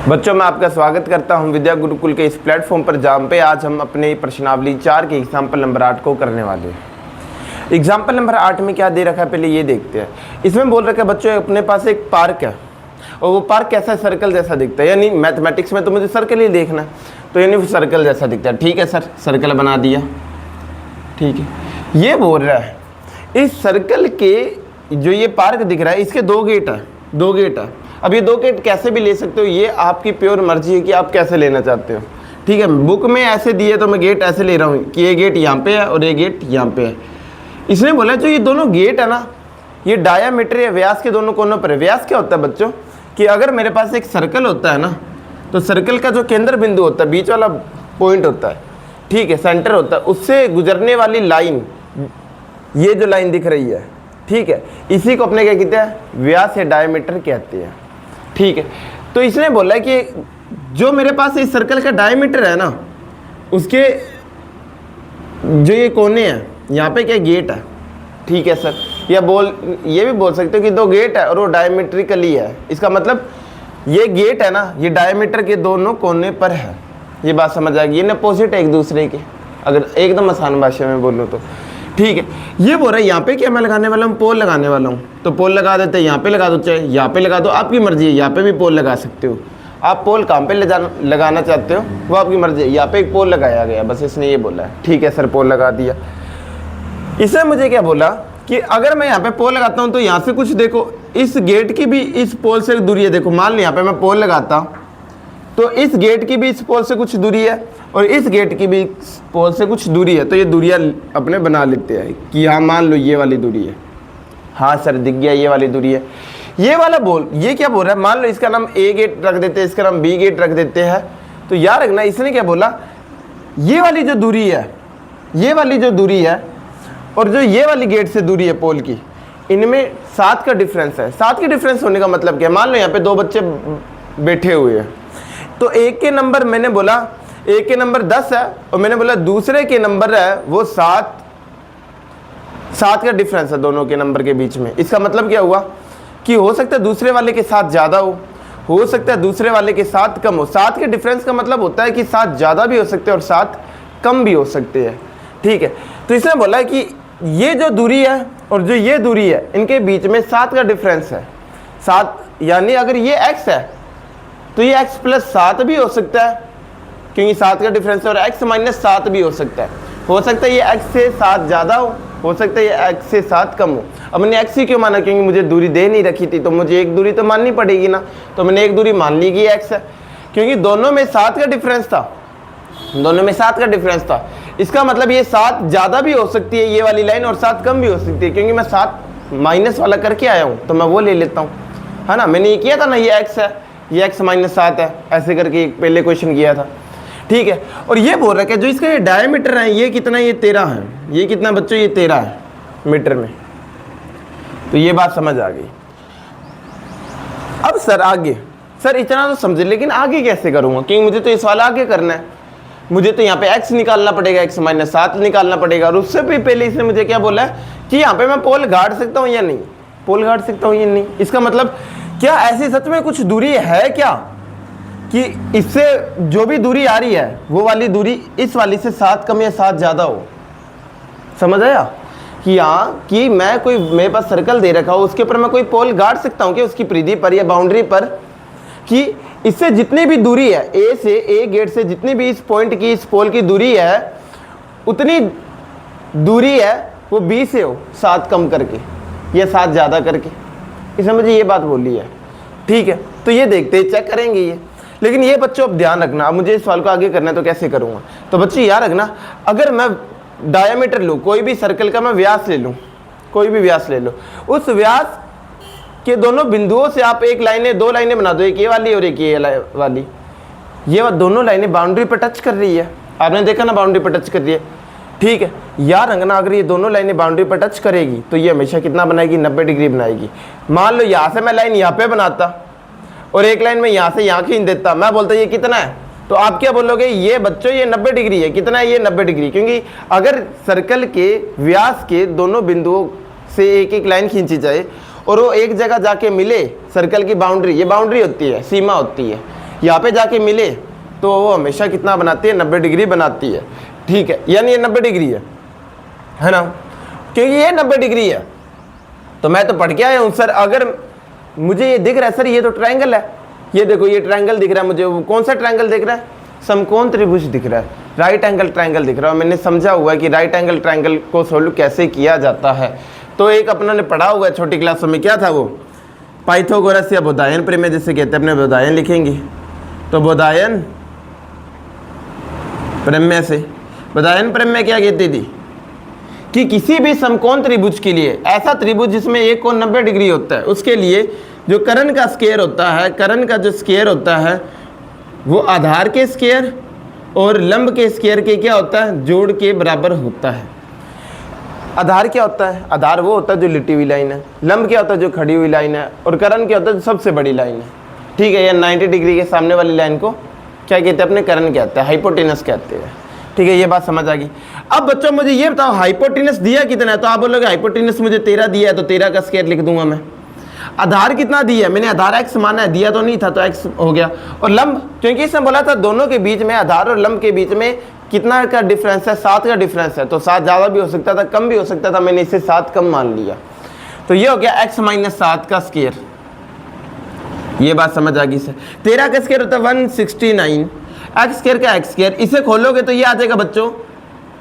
बच्चों मैं आपका स्वागत करता हूं विद्या गुरुकुल के इस प्लेटफॉर्म पर, जहाँ पे आज हम अपने प्रश्नावली 4 के एग्जाम्पल नंबर 8 को करने वाले हैं। एग्जाम्पल नंबर 8 में क्या दे रखा है पहले ये देखते हैं। इसमें बोल रखा है बच्चों अपने पास एक पार्क है और वो पार्क कैसा है, सर्कल जैसा दिखता है। यानी मैथमेटिक्स में तो मुझे सर्कल ही देखना है, तो यानी सर्कल जैसा दिखता है। ठीक है सर, सर्कल बना दिया। ठीक है, ये बोल रहा है इस सर्कल के जो ये पार्क दिख रहा है इसके 2 गेट है, 2 गेट है। अब ये 2 गेट कैसे भी ले सकते हो, ये आपकी प्योर मर्जी है कि आप कैसे लेना चाहते हो। ठीक है, बुक में ऐसे दिए तो मैं गेट ऐसे ले रहा हूँ कि ये गेट यहाँ पे है और ये गेट यहाँ पे है। इसने बोला जो ये दोनों गेट है ना, ये डायामीटर या व्यास के दोनों कोनों पर है। व्यास क्या होता है बच्चों कि अगर मेरे पास एक सर्कल होता है ना, तो सर्कल का जो केंद्र बिंदु होता है, बीच वाला पॉइंट होता है, ठीक है, सेंटर होता है, उससे गुजरने वाली लाइन, ये जो लाइन दिख रही है, ठीक है, इसी को अपने क्या कहते हैं, व्यास या डायमीटर कहते हैं। ठीक है, तो इसने बोला है कि जो मेरे पास इस सर्कल का डायमीटर है ना, उसके जो ये कोने हैं यहाँ पे क्या गेट है। ठीक है सर, या ये भी बोल सकते हो कि 2 गेट है और वो डायमीट्रिकली है। इसका मतलब ये गेट है ना, ये डायमीटर के दोनों कोने पर है। ये बात समझ आएगी, ये अपोजिट है एक दूसरे के, अगर एकदम आसान भाषा में बोलूँ तो। ठीक है, ये बोल रहा है यहाँ पे क्या मैं लगाने वाला हूँ, पोल लगाने वाला हूँ, तो पोल लगा देते हैं। यहाँ पे लगा दो, चाहे यहाँ पे लगा दो, आपकी मर्जी है। यहाँ पे भी पोल लगा सकते हो आप। पोल कहाँ पे लगाना चाहते हो वो आपकी मर्जी है। यहाँ पे एक पोल लगाया गया, बस इसने ये बोला है। ठीक है सर, पोल लगा दिया। इसने मुझे क्या बोला कि अगर मैं यहाँ पे पोल लगाता हूँ तो यहाँ से कुछ देखो, इस गेट की भी इस पोल से दूरी है। देखो मान लो यहाँ पे मैं पोल लगाता तो इस गेट की भी इस पोल से कुछ दूरी है और इस गेट की भी पोल से कुछ दूरी है। तो ये दूरियां अपने बना लेते हैं कि हाँ मान लो ये वाली दूरी है। हाँ सर दिख गया, ये वाली दूरी है। ये वाला ये क्या बोल रहा है, मान लो इसका नाम ए गेट रख देते हैं, इसका नाम बी गेट रख देते हैं। तो याद रखना इसने क्या बोला, ये वाली जो दूरी है, ये वाली जो दूरी है और जो ये वाली गेट से दूरी है पोल की, इनमें 7 का डिफरेंस है। 7 के डिफरेंस होने का मतलब क्या है, मान लो यहाँ पे 2 बच्चे बैठे हुए हैं, तो एक के नंबर मैंने बोला, एक के नंबर 10 है और मैंने बोला दूसरे के नंबर है वो 7 का डिफरेंस है दोनों के नंबर के बीच में। इसका मतलब क्या हुआ कि हो सकता है दूसरे वाले के साथ ज़्यादा हो सकता है दूसरे वाले के साथ कम हो। 7 के डिफरेंस का मतलब होता है कि 7 ज़्यादा भी हो सकते हैं और 7 कम भी हो सकते हैं। ठीक है, तो इसने बोला कि ये जो दूरी है और जो ये दूरी है, इनके बीच में 7 का डिफरेंस है। 7 यानी अगर ये x है तो ये x + 7 भी हो सकता है, क्योंकि 7 का डिफरेंस है, और x - 7 भी हो सकता है। हो सकता है ये x से 7 ज़्यादा हो सकता है ये x से 7 कम हो। अब मैंने x ही क्यों माना, क्योंकि मुझे दूरी दे नहीं रखी थी, तो मुझे एक दूरी तो माननी पड़ेगी ना। तो मैंने एक दूरी मान ली कि x है, क्योंकि दोनों में 7 का डिफरेंस था, दोनों में 7 का डिफरेंस था। इसका मतलब ये 7 ज़्यादा भी हो सकती है ये वाली लाइन, और 7 कम भी हो सकती है, क्योंकि मैं 7 माइनस वाला करके आया हूँ तो मैं वो ले लेता हूँ, है ना। मैंने ये किया था ना, ये x है, ये x - 7 है, ऐसे करके पहले क्वेश्चन किया था। ठीक है, और ये बोल रहा है कि जो इसका ये डायमीटर है ये कितना, ये 13 है। ये कितना बच्चों, ये 13 है मीटर में। तो ये बात समझ आ गई। अब सर आगे, सर इतना तो समझे, लेकिन आगे कैसे करूँगा, क्योंकि मुझे तो इस वाला आगे करना है। मुझे तो यहाँ पे x निकालना पड़ेगा, x - 7 निकालना पड़ेगा। और उससे भी पहले इसने मुझे क्या बोला है कि यहाँ पे मैं पोल गाड़ सकता हूँ या नहीं, पोल गाड़ सकता हूँ या नहीं। इसका मतलब क्या ऐसी सच में कुछ दूरी है क्या कि इससे जो भी दूरी आ रही है वो वाली दूरी इस वाली से 7 कम या 7 ज़्यादा हो। समझ आया कि हाँ, कि मैं कोई, मेरे पास सर्कल दे रखा हो, उसके ऊपर मैं कोई पोल गाड़ सकता हूँ कि उसकी परिधि पर या बाउंड्री पर, कि इससे जितनी भी दूरी है, ए गेट से जितनी भी इस पॉइंट की, इस पोल की दूरी है, उतनी दूरी है वो बी से हो 7 कम करके या 7 ज़्यादा करके। इसने मुझे ये बात बोली है। ठीक है, तो ये देखते हैं, चेक करेंगे ये। लेकिन ये बच्चों अब ध्यान रखना, अब मुझे इस सवाल को आगे करना है तो कैसे करूँगा। तो बच्चे याद रखना, अगर मैं डायमीटर लूँ, कोई भी सर्कल का मैं व्यास ले लूँ, कोई भी व्यास ले लो, उस व्यास के दोनों बिंदुओं से आप एक लाइनें, 2 लाइनें बना दो, एक ये वाली और एक ये वाली। ये दोनों लाइनें बाउंड्री पर टच कर रही है, आपने देखा ना, बाउंड्री पर टच कर रही है। ठीक है, याद रखना, अगर ये दोनों लाइनें बाउंड्री पर टच करेगी तो ये हमेशा कितना बनाएगी, 90 डिग्री बनाएगी। मान लो यहाँ से मैं लाइन यहाँ पे बनाता और एक लाइन में यहाँ से यहाँ खींच देता, मैं बोलता ये कितना है, तो आप क्या बोलोगे, ये बच्चों ये 90 डिग्री है। कितना है ये, 90 डिग्री, क्योंकि अगर सर्कल के व्यास के दोनों बिंदुओं से एक एक लाइन खींची जाए और वो एक जगह जाके मिले, सर्कल की बाउंड्री, ये बाउंड्री होती है, सीमा होती है, यहाँ पे जाके मिले तो वो हमेशा कितना बनाती है, 90 डिग्री बनाती है, ठीक है, यानी ये 90 डिग्री है ना, क्योंकि ये 90 डिग्री है। तो मैं तो पढ़ के आया हूँ सर, अगर मुझे ये दिख रहा है सर ये तो ट्रायंगल है, ये देखो ये ट्रायंगल दिख रहा है मुझे, वो कौन सा ट्रायंगल दिख रहा है, समकोण त्रिभुज दिख रहा है, राइट एंगल ट्रायंगल दिख रहा है। मैंने समझा हुआ है कि राइट एंगल ट्रायंगल को सोल्व कैसे किया जाता है। तो एक अपना ने पढ़ा हुआ है छोटी क्लासों में, क्या था वो, पाइथागोरस या बोधायन प्रमेय जिसे कहते हैं, अपने बोधायन लिखेंगे। तो बोधायन प्रमेय से, बोधायन प्रमेय क्या कहती थी कि किसी भी समकोण त्रिभुज के लिए, ऐसा त्रिभुज जिसमें एक कोण 90 डिग्री होता है, उसके लिए जो कर्ण का स्क्वायर होता है, कर्ण का जो स्क्वायर होता है वो आधार के स्क्वायर और लंब के स्क्वायर के क्या होता है, जोड़ के बराबर होता है। आधार क्या होता है, आधार वो होता है जो लिटी हुई लाइन है, लंब क्या होता है जो खड़ी हुई लाइन है, और कर्ण क्या होता है जो सबसे बड़ी लाइन है, ठीक है। या 90 डिग्री के सामने वाली लाइन को क्या कहते हैं, अपने कर्ण कहते हैं, हाइपोटेनस कहते हैं, ठीक है। ये बात समझ आ गई। अब बच्चों मुझे ये बताओ हाइपोटेनस दिया कितना है, तो आप बोलोगे हाइपोटेनस मुझे 13 दिया है तो 13 का स्क्वायर लिख दूंगा मैं। आधार कितना दिया है, मैंने आधार x माना है, दिया तो नहीं था तो x हो गया। और लंब, क्योंकि इसने बोला था दोनों के बीच में, आधार और लंब के बीच में कितना का डिफरेंस है, 7 का डिफरेंस है, तो 7 ज़्यादा भी हो सकता था कम भी हो सकता था, मैंने इसे 7 कम मान लिया। तो ये हो गया x - 7 का स्क्वायर। ये बात समझ आ गई सर। 13 का स्क्वायर होता है 169, एक्स स्क्वायर का एक्स स्क्वायर, इसे खोलोगे तो ये आ जाएगा बच्चों,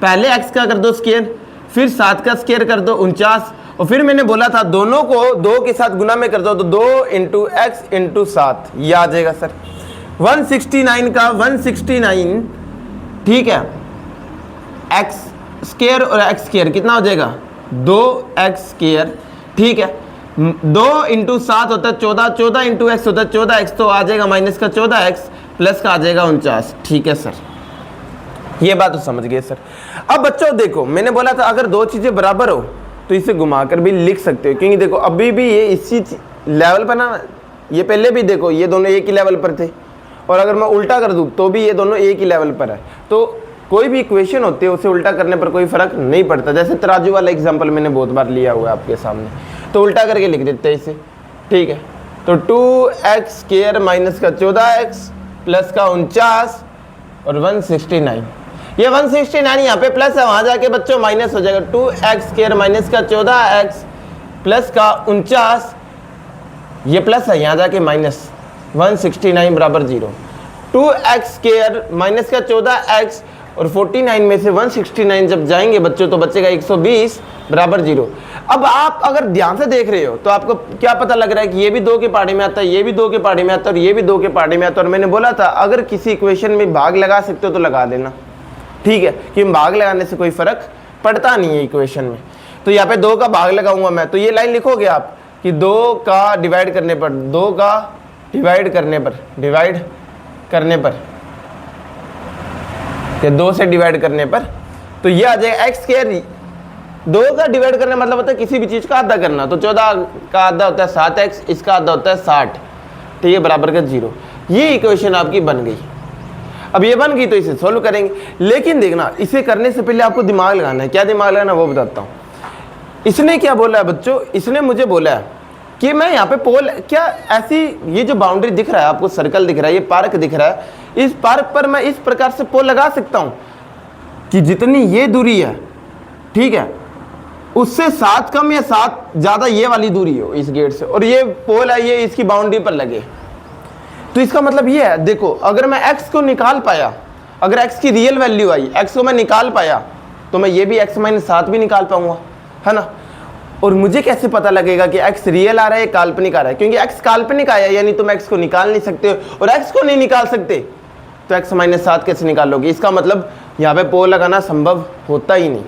पहले x का कर दो स्क्वायर, फिर 7 का स्क्वायर कर दो 49, और फिर मैंने बोला था दोनों को 2 के साथ गुना में कर दो तो 2 × x × 7, ये आ जाएगा सर 169 का 169, ठीक है। x स्क्वायर और x स्क्वायर कितना हो जाएगा, 2x स्क्वायर, ठीक है। 2 × 7 होता है 14, 14 × x होता है 14x, तो आ जाएगा माइनस का 14x प्लस का आ जाएगा 49, ठीक है सर। ये बात तो समझ गए सर। अब बच्चों देखो मैंने बोला था अगर दो चीजें बराबर हो तो इसे घुमाकर भी लिख सकते हो, क्योंकि देखो अभी भी ये इसी लेवल पर ना, ये पहले भी देखो ये दोनों एक ही लेवल पर थे, और अगर मैं उल्टा कर दूं तो भी ये दोनों एक ही लेवल पर है। तो कोई भी इक्वेशन होती है उसे उल्टा करने पर कोई फर्क नहीं पड़ता। जैसे तराजू वाला एग्जाम्पल मैंने बहुत बार लिया हुआ है आपके सामने, तो उल्टा करके लिख देते हैं इसे, ठीक है। तो 2x स्क्वायर माइनस का 14x प्लस का 49 और 169, ये 169 यहाँ पे प्लस है, वहाँ जाके बच्चों माइनस हो जाएगा, 2x स्क्वायर माइनस का 14x प्लस का 49, ये प्लस है यहाँ जाके माइनस, 169 बराबर 0। 2x स्क्वायर माइनस का 14x और 49 में से 169 जब जाएंगे बच्चों तो बचेगा 120 बराबर 0। अब आप अगर ध्यान से देख रहे हो तो आपको क्या पता लग रहा है कि ये भी 2 के पहाड़े में आता है, ये भी 2 के पहाड़े में आता है और ये भी 2 के पहाड़े में आता है। और मैंने बोला था अगर किसी इक्वेशन में भाग लगा सकते हो तो लगा देना, ठीक है, कि भाग लगाने से कोई फर्क पड़ता नहीं है इक्वेशन में। तो यहाँ पे 2 का भाग लगाऊंगा मैं, तो ये लाइन लिखोगे आप कि 2 का डिवाइड करने पर, 2 का डिवाइड करने पर, डिवाइड करने पर, 2 से डिवाइड करने पर, तो ये आ जाएगा एक्स स्क्वायर। 2 का डिवाइड करना मतलब होता है किसी भी चीज का आधा करना, तो 14 का आधा होता है 7x, इसका आधा होता है 60, तो ये बराबर का 0। ये इक्वेशन आपकी बन गई। अब ये बन गई तो इसे सोल्व करेंगे, लेकिन देखना इसे करने से पहले आपको दिमाग लगाना है। क्या दिमाग लगाना वो बताता हूँ। इसने क्या बोला है बच्चों, इसने मुझे बोला है कि मैं यहाँ पे पोल, क्या ऐसी ये जो बाउंड्री दिख रहा है आपको, सर्कल दिख रहा है, ये पार्क दिख रहा है, इस पार्क पर मैं इस प्रकार से पोल लगा सकता हूँ कि जितनी ये दूरी है, ठीक है, उससे 7 कम या 7 ज़्यादा ये वाली दूरी हो इस गेट से, और ये पोल है ये इसकी बाउंड्री पर लगे। तो इसका मतलब ये है, देखो अगर मैं x को निकाल पाया, अगर x की रियल वैल्यू आई, x को मैं निकाल पाया, तो मैं ये भी x - 7 भी निकाल पाऊंगा, है ना। और मुझे कैसे पता लगेगा कि x रियल आ रहा है या काल्पनिक आ रहा है, क्योंकि x काल्पनिक आया यानी तुम x को निकाल नहीं सकते हो, और x को नहीं निकाल सकते तो x - 7 कैसे निकालोगे। इसका मतलब यहाँ पे पोल लगाना संभव होता ही नहीं,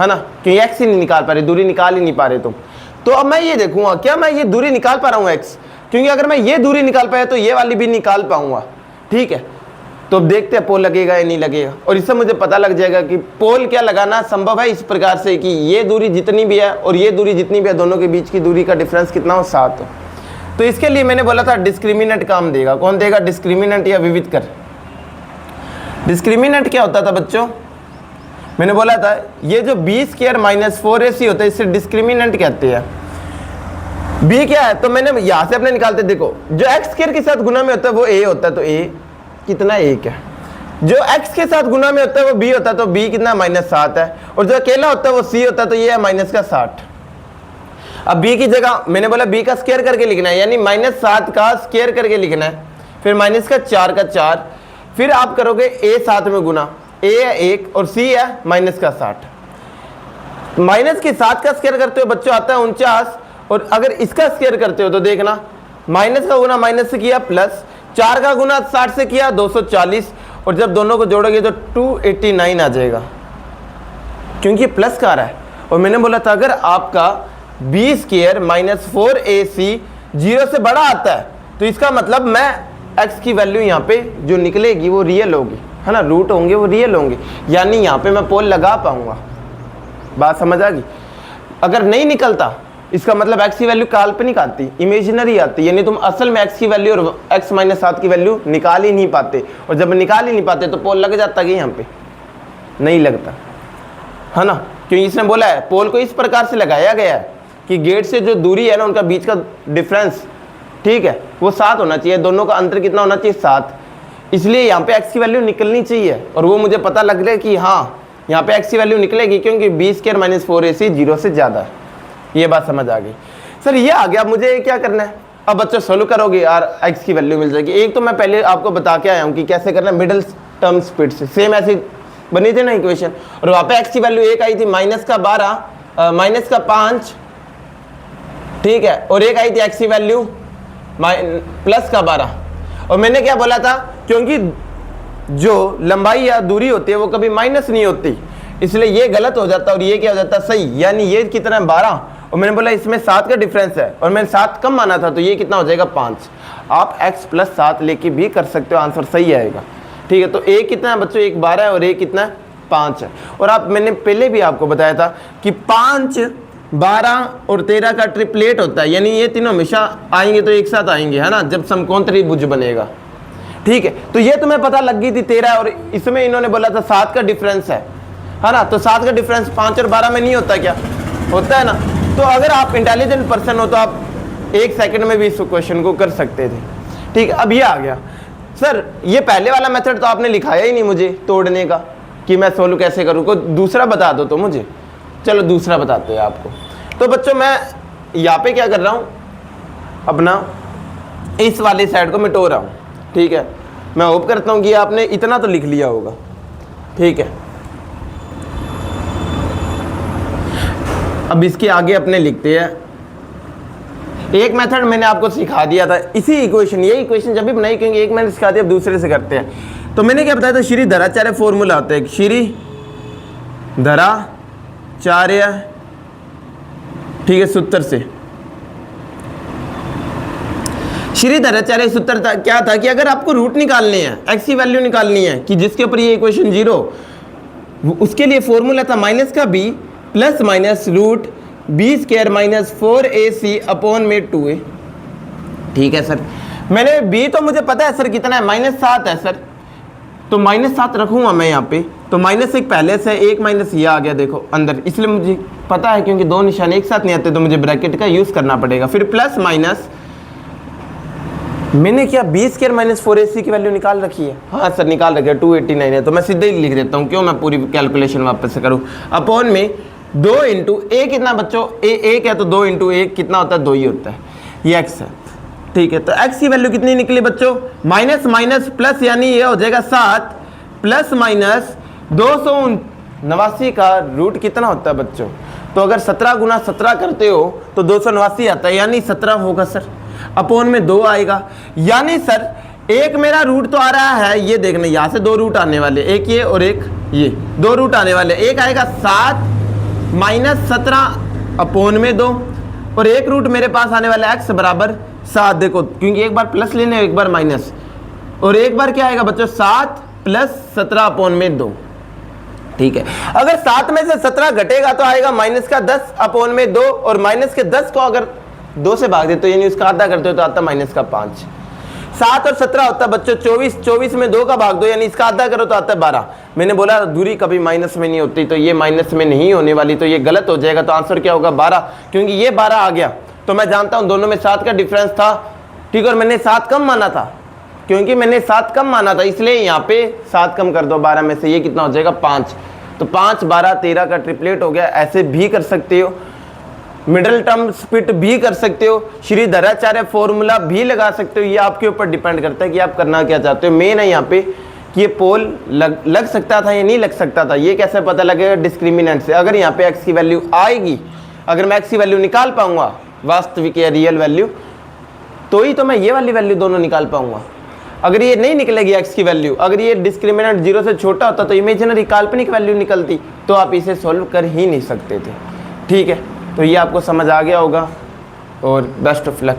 है ना, क्योंकि x ही नहीं निकाल पा रहे, दूरी निकाल ही नहीं पा रहे तुम। तो अब मैं ये देखूंगा क्या मैं ये दूरी निकाल पा रहा हूँ x, क्योंकि अगर मैं ये दूरी निकाल पाया तो ये वाली भी निकाल पाऊंगा, ठीक है। तो अब देखते हैं पोल लगेगा या नहीं लगेगा, और इससे मुझे पता लग जाएगा कि पोल क्या लगाना संभव है इस प्रकार से कि ये दूरी जितनी भी है और ये दूरी जितनी भी है, दोनों के बीच की दूरी का डिफरेंस कितना हो, 7 हो। तो इसके लिए मैंने बोला था डिस्क्रिमिनेंट काम देगा। कौन देगा, डिस्क्रिमिनेंट या विविधकर। डिस्क्रिमिनेंट क्या होता था बच्चों, मैंने बोला था ये जो b² - 4ac होता है इसे डिस्क्रिमिनेंट कहते हैं। b क्या है, तो मैंने यहां से अपने निकालते, देखो जो x स्क्वायर के साथ गुना में होता है वो a होता है, तो a कितना 1 है, जो x के साथ गुना में होता है वो b होता है, तो b कितना -7 है, और जो अकेला होता है वो c होता है, तो ये है -60। अब b की जगह मैंने बोला b का स्क्वायर करके लिखना है, यानी -7 का स्क्वायर करके लिखना है, फिर -4 का 4, फिर आप करोगे a साथ में गुना, a है 1 और c है -60। -7 का स्क्वायर करते हो बच्चों आता है 49, और अगर इसका स्क्वायर करते हो तो देखना माइनस का गुना माइनस से किया प्लस, 4 का गुना 60 से किया 240, और जब दोनों को जोड़ोगे तो 289 आ जाएगा, क्योंकि प्लस का आ रहा है। और मैंने बोला था अगर आपका b स्क्वायर -4ac 0 से बड़ा आता है तो इसका मतलब मैं x की वैल्यू यहाँ पे जो निकलेगी वो रियल होगी, है ना, रूट होंगे वो रियल होंगे, यानी यहाँ पे मैं पोल लगा पाऊंगा। बात समझ आ गई? अगर नहीं निकलता इसका मतलब x की वैल्यू काल्पनिक आती, इमेजिनरी आती, यानी तुम असल में x की वैल्यू और x -7 की वैल्यू निकाल ही नहीं पाते, और जब निकाल ही नहीं पाते तो पोल लग जाता कि यहाँ पे नहीं लगता, है ना, क्योंकि इसने बोला है पोल को इस प्रकार से लगाया गया है कि गेट से जो दूरी है ना उनका बीच का डिफरेंस, ठीक है, वो 7 होना चाहिए, दोनों का अंतर कितना होना चाहिए 7, इसलिए यहाँ पे x की वैल्यू निकलनी चाहिए, और वो मुझे पता लग रहा है कि हाँ यहाँ पे x की वैल्यू निकलेगी, क्योंकि b स्क्वायर -4ac 0 से ज़्यादा है। ये बात समझ आ गई सर, ये आ गया, मुझे क्या करना है अब बच्चों, सोल्व करोगे यार x की वैल्यू मिल जाएगी। एक तो मैं पहले आपको बता के आया हूँ कि कैसे करना है, मिडिल टर्म स्पीड से, सेम ऐसी बनी थी ना इक्वेशन, और वहाँ पे x की वैल्यू 1 आई थी -12 -5, ठीक है, और एक आई थी x की वैल्यू +12, और मैंने क्या बोला था, क्योंकि जो लंबाई या दूरी होती है वो कभी माइनस नहीं होती, इसलिए ये गलत हो जाता है और ये क्या हो जाता है सही, यानी ये कितना है 12, और मैंने बोला इसमें 7 का डिफरेंस है और मैंने 7 कम माना था, तो ये कितना हो जाएगा 5। आप x + 7 लेके भी कर सकते हो, आंसर सही आएगा, ठीक है। तो a कितना है बच्चों, 1 12 है, और a कितना है 5 है। और आप मैंने पहले भी आपको बताया था कि 5 12 और 13 का ट्रिपलेट होता है, यानी ये तीनों हमेशा आएंगे तो एक साथ आएंगे, है ना, जब समकोण त्रिभुज बनेगा, ठीक है। तो ये तुम्हें पता लग गई थी 13, और इसमें इन्होंने बोला था 7 का डिफरेंस है ना, तो 7 का डिफरेंस 5 और 12 में नहीं होता क्या, होता है ना। तो अगर आप इंटेलिजेंट पर्सन हो तो आप 1 सेकंड में भी इस क्वेश्चन को कर सकते थे, ठीक है। अब ये आ गया सर, ये पहले वाला मेथड तो आपने लिखाया ही नहीं मुझे तोड़ने का कि मैं सोल्व कैसे करूँ, कोई दूसरा बता दो तो मुझे। चलो दूसरा बताते हैं आपको। तो बच्चों मैं यहाँ पे क्या कर रहा हूँ, अपना इस वाली साइड को मिटो रहा हूँ, ठीक है। मैं होप करता हूँ कि आपने इतना तो लिख लिया होगा, ठीक है। अब इसके आगे अपने लिखते हैं, एक मेथड मैंने आपको सिखा दिया था, इसी इक्वेशन, ये इक्वेशन जब भी बनाई, क्योंकि एक मैंने सिखा दिया, अब दूसरे से करते हैं। तो मैंने क्या बताया था, श्री धराचार्य फॉर्मूला होता है, श्री धराचार्य, ठीक है, सूत्र से। श्री धराचार्य सूत्र क्या था कि अगर आपको रूट निकालने हैं, x की वैल्यू निकालनी है कि जिसके ऊपर ये इक्वेशन 0, उसके लिए फॉर्मूला था माइनस का b plus minus root b square -4ac upon में 2a, ठीक है सर। मैंने b तो मुझे पता है सर कितना है, -7 है सर, तो -7 रखूंगा मैं यहाँ पे, तो -1 पहले से, एक माइनस ये आ गया देखो अंदर, इसलिए मुझे पता है, क्योंकि दो निशान एक साथ नहीं आते तो मुझे ब्रैकेट का यूज करना पड़ेगा, फिर प्लस माइनस, मैंने क्या b स्क्वायर -4ac की वैल्यू निकाल रखी है, हाँ सर निकाल रखी है, 289 है, तो मैं सीधे ही लिख देता हूँ, क्यों मैं पूरी कैलकुलेशन वापस से करूँ, अपॉन में 2 इंटू a कितना बच्चों, a 1 है तो 2 इंटू 1 कितना होता है, 2 ही होता है, ये x है, ठीक है। तो x की वैल्यू कितनी निकली बच्चों, माइनस माइनस प्लस, यानी ये हो जाएगा 7 प्लस माइनस 289 का रूट कितना होता है बच्चों, तो अगर 17 गुना 17 करते हो तो 289 आता है, यानी 17 होगा सर, अपॉन में 2 आएगा, यानी सर एक मेरा रूट तो आ रहा है, ये देखना यहाँ से 2 रूट आने वाले, एक ये और एक ये, 2 रूट आने वाले, एक आएगा 7 माइनस 17 अपॉन में 2, और एक रूट मेरे पास आने वाला है x बराबर 7, देखो क्योंकि एक बार प्लस लेने एक बार माइनस, और एक बार क्या आएगा बच्चों 7 प्लस 17 अपॉन में 2, ठीक है। अगर 7 में से 17 घटेगा तो आएगा माइनस का 10 अपॉन में 2, और माइनस के 10 को अगर 2 से भाग देते हो यानी उसका आधा करते हो तो आता है माइनस का 5। 7 और 17 होता है बच्चों 24, 24 में 2 का भाग दो यानी इसका आधा करो तो आता है 12। मैंने बोला दूरी कभी माइनस में नहीं होती, तो ये माइनस में नहीं होने वाली, तो ये गलत हो जाएगा, तो आंसर क्या होगा 12, क्योंकि ये 12 आ गया तो मैं जानता हूँ दोनों में 7 का डिफरेंस था, ठीक है, और मैंने 7 कम माना था, क्योंकि मैंने 7 कम माना था इसलिए यहाँ पे 7 कम कर दो 12 में से, ये कितना हो जाएगा 5। तो 5 12 13 का ट्रिपलेट हो गया। ऐसे भी कर सकते हो, मिडिल टर्म स्प्लिट भी कर सकते हो, श्रीधराचार्य फॉर्मूला भी लगा सकते हो। ये आपके ऊपर डिपेंड करता है कि आप करना क्या चाहते हो। मेन है यहाँ पे कि ये पोल लग सकता था या नहीं लग सकता था, ये कैसे पता लगेगा? डिस्क्रिमिनेंट से। अगर यहाँ पे x की वैल्यू आएगी, अगर मैं x की वैल्यू निकाल पाऊंगा वास्तविक या रियल वैल्यू, तो ही तो मैं ये वाली वैल्यू दोनों निकाल पाऊंगा। अगर ये नहीं निकलेगी x की वैल्यू, अगर ये डिस्क्रिमिनेंट 0 से छोटा होता तो इमेजिनरी काल्पनिक वैल्यू निकलती, तो आप इसे सॉल्व कर ही नहीं सकते थे। ठीक है, तो ये आपको समझ आ गया होगा और बेस्ट ऑफ लक।